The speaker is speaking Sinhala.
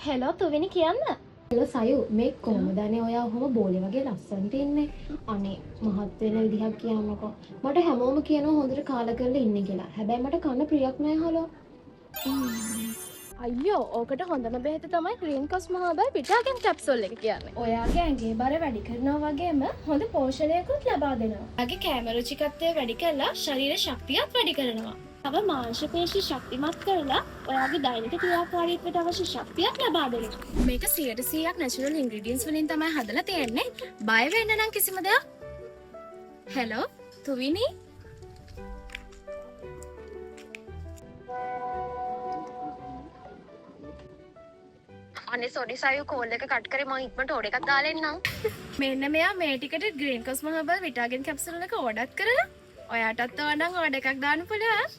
හෙලෝ තුවෙනි කියන්න. හලෝ සයු මේ කොහොමද අනේ ඔයා ඔහොම බෝලේ වගේ ලස්සනට ඉන්නේ. අනේ මහත් වෙන විදිහක් කියන්නකෝ. මට හැමෝම කියනවා හොඳට කාලා කරලා ඉන්නේ කියලා. හැබැයි මට කන්න ප්‍රියක් නෑ හලෝ. අයියෝ ඕකට හොඳම බෙහෙත තමයි ග්‍රීන් කොස්මෝ හර්බල් විටාමින් කැප්සූල් එක කියන්නේ. ඔයාගේ ඇඟේ බර වැඩි කරනවා වගේම හොඳ පෝෂණයකුත් ලබා දෙනවා. ඔයාගේ කැම රුචිකත්වය වැඩි කරලා ශරීර ශක්තියත් වැඩි කරනවා. තව මාංශ පේශි ශක්තිමත් කරලා ඔයාගේ දෛනික ක්‍රියාකාරීත්වයට අවශ්‍ය ශක්තියක් ලබා දෙනවා. මේක 100% නැචරල් ඉන්ග්‍රීඩියන්ට්ස් වලින් තමයි හදලා තියෙන්නේ. බය වෙන්න නම් කිසිම දෙයක්. හෙලෝ තුවිනි. අනේ සෝරි සයු කෝල් එක කට් කරේ මම ඉක්මනට ඕඩර් එකක් දාලා එන්නම්. මෙන්න මෙයා මේ ටිකට ග්‍රීන් කොස්මෝ හර්බල් විටාමින් කැප්සූල් එක ඕඩර් කරලා ඔයාටත් ඕන නම් ඕඩර් එකක් දාන්න පුළුවන්.